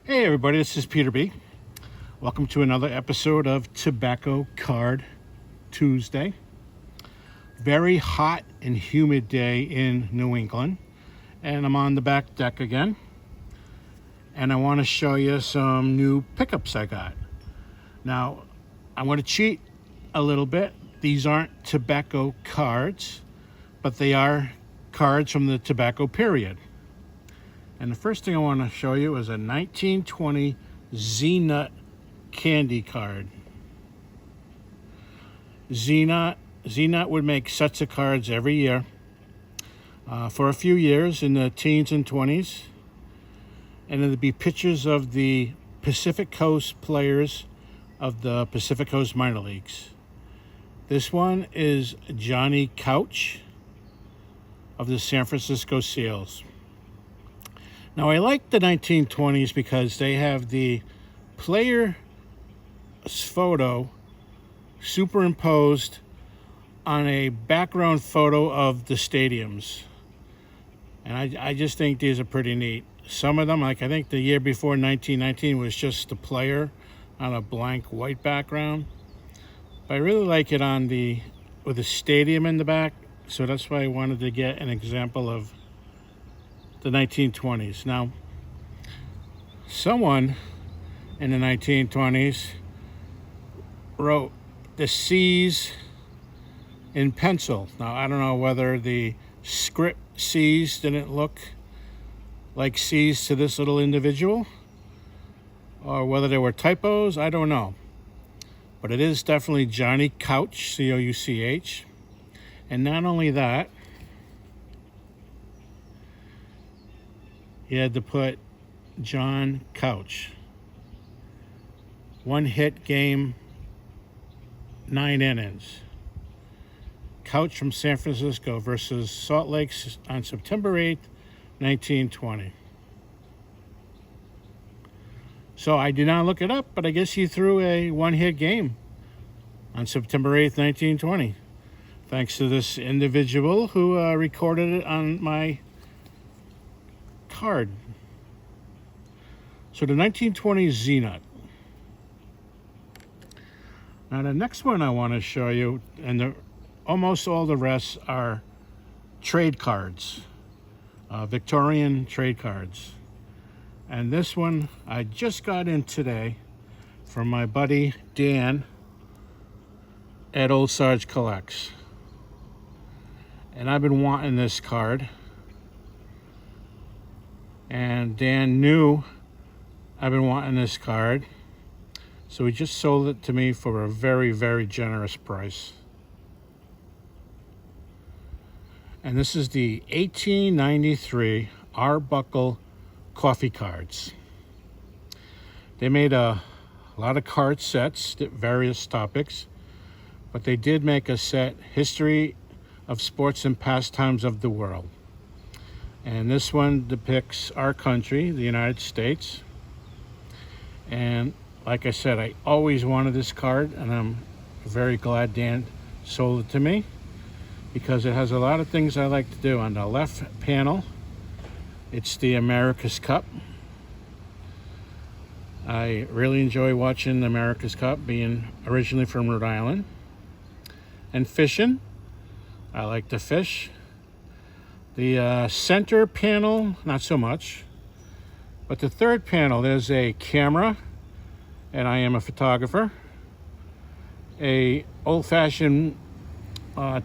Hey everybody, this is Peter B. Welcome to another episode of Tobacco Card Tuesday. Very hot and humid day in New England, and I'm on the back deck again. And I want to show you some new pickups I got. Now, I'm going to cheat a little bit. These aren't tobacco cards, but they are cards from the tobacco period. And the first thing I want to show you is a 1920 Zeenut candy card. Zeenut would make sets of cards every year for a few years in the teens and 20s. And there'd be pictures of the Pacific Coast players of the Pacific Coast minor leagues. This one is Johnny Couch of the San Francisco Seals. Now, I like the 1920s because they have the player's photo superimposed on a background photo of the stadiums. And I just think these are pretty neat. Some of them, like I think the year before 1919 was just the player on a blank white background. But I really like it with a stadium in the back. So that's why I wanted to get an example of the 1920s. Now, someone in the 1920s wrote the C's in pencil. Now, I don't know whether the script C's didn't look like C's to this little individual, or whether there were typos, I don't know. But it is definitely Johnny Couch, C-O-U-C-H. And not only that, he had to put John Couch. 1 hit game, 9 innings. Couch from San Francisco versus Salt Lake on September 8th, 1920. So I did not look it up, but I guess he threw a 1-hit game on September 8th, 1920. Thanks to this individual who recorded it on my card. So the 1920 Zeenut. Now the next one I want to show you, and almost all the rest are trade cards, Victorian trade cards. And this one I just got in today from my buddy Dan at Old Sarge Collects. And I've been wanting this card. And Dan knew I've been wanting this card, so he just sold it to me for a very, very generous price. And this is the 1893 Arbuckle coffee cards. They made a lot of card sets, various topics, but they did make a set, History of Sports and Pastimes of the World. And this one depicts our country, the United States. And like I said, I always wanted this card, and I'm very glad Dan sold it to me because it has a lot of things I like to do. On the left panel, it's the America's Cup. I really enjoy watching the America's Cup, being originally from Rhode Island. And fishing, I like to fish. The center panel, not so much. But the third panel, there's a camera, and I am a photographer. A old-fashioned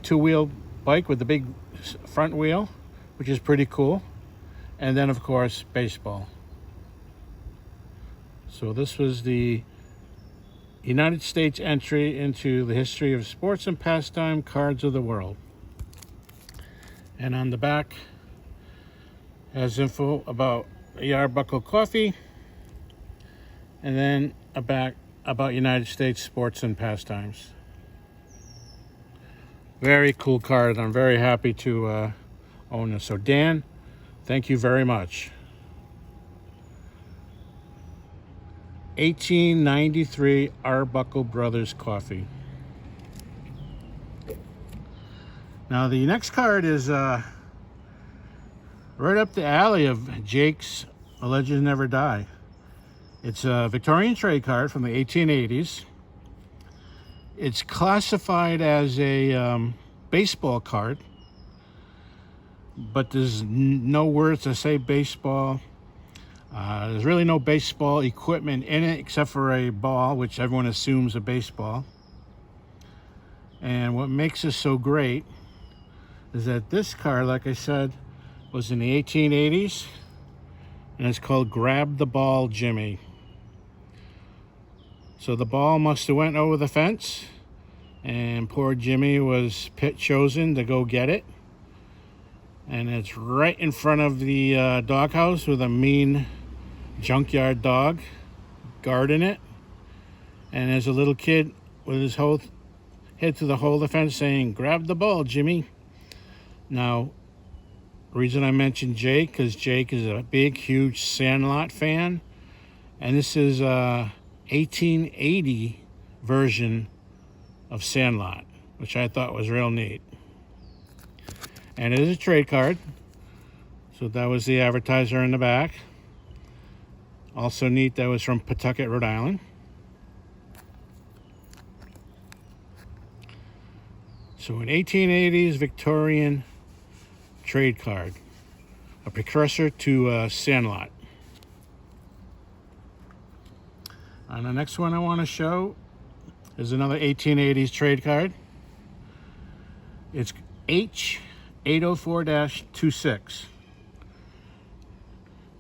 two-wheel bike with the big front wheel, which is pretty cool. And then, of course, baseball. So this was the United States entry into the history of sports and pastime cards of the world. And on the back has info about the Arbuckle coffee, and then about United States sports and pastimes. Very cool card. I'm very happy to own this. So Dan, thank you very much. 1893 Arbuckle Brothers coffee. Now the next card is right up the alley of Jake's A Legend Never Die. It's a Victorian trade card from the 1880s. It's classified as a baseball card, but there's no words to say baseball. There's really no baseball equipment in it except for a ball, which everyone assumes a baseball. And what makes this so great is that this card, like I said, was in the 1880s, and it's called Grab the Ball, Jimmy. So the ball must have went over the fence, and poor Jimmy was chosen to go get it. And it's right in front of the doghouse with a mean junkyard dog guarding it. And there's a little kid with his whole head to the hole of the fence saying, "Grab the ball, Jimmy." Now, the reason I mentioned Jake, because Jake is a big, huge Sandlot fan. And this is a 1880 version of Sandlot, which I thought was real neat. And it is a trade card. So that was the advertiser in the back. Also neat, that was from Pawtucket, Rhode Island. So an 1880s Victorian trade card, a precursor to Sandlot. And the next one I want to show is another 1880s trade card. It's H804-26.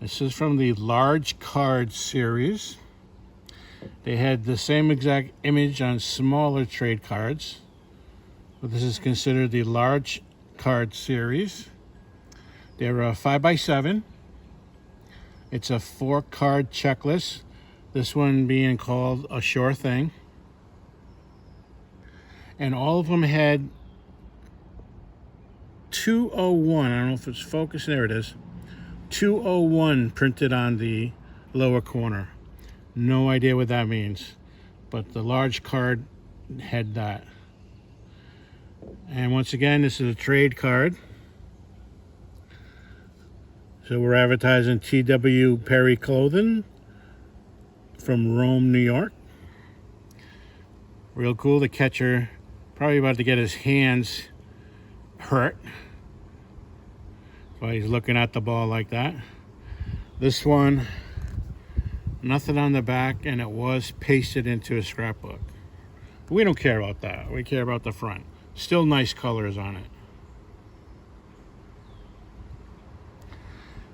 This is from the large card series. They had the same exact image on smaller trade cards, but this is considered the large card series. They're 5x7. It's a 4-card checklist. This one being called A Sure Thing. And all of them had 201. I don't know if it's focused. There it is. 201 printed on the lower corner. No idea what that means, but the large card had that. And once again, this is a trade card. So we're advertising T.W. Perry Clothing from Rome, New York. Real cool. The catcher probably about to get his hands hurt. Why he's looking at the ball like that. This one, nothing on the back, and it was pasted into a scrapbook. We don't care about that. We care about the front. Still nice colors on it.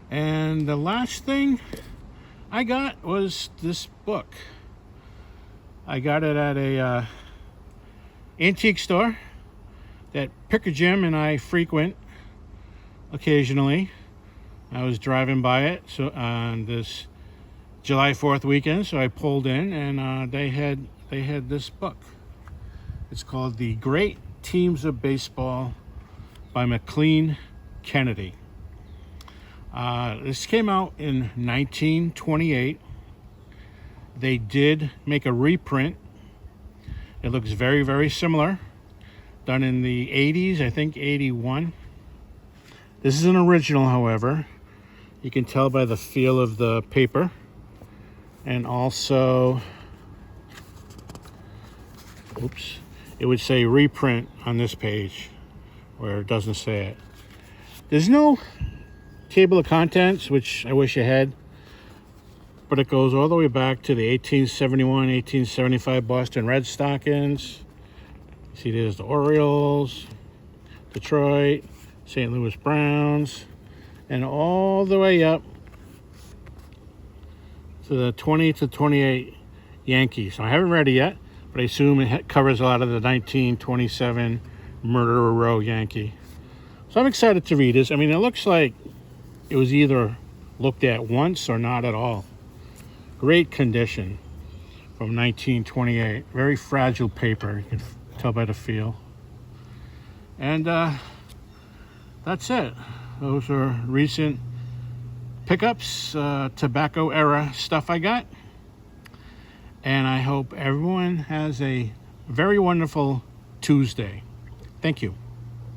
And the last thing I got was this book. I got it at a antique store that Picker Jim and I frequent occasionally. I was driving by it so on this July 4th weekend, so I pulled in, and they had this book. It's called The Great Teams of Baseball by McLean Kennedy. This came out in 1928. They did make a reprint. It looks very, very similar. Done in the 80s, I think 81. This is an original, however. You can tell by the feel of the paper. And also, oops, it would say reprint on this page where it doesn't say it. There's no table of contents, which I wish I had, but it goes all the way back to the 1871, 1875 Boston Red Stockings. See, there's the Orioles, Detroit, St. Louis Browns, and all the way up to the 20 to 28 Yankees. So I haven't read it yet, but I assume it covers a lot of the 1927 Murderer Row Yankee. So I'm excited to read this. I mean, it looks like it was either looked at once or not at all. Great condition from 1928. Very fragile paper, you can tell by the feel. And that's it. Those are recent pickups, tobacco era stuff I got. And I hope everyone has a very wonderful Tuesday. Thank you.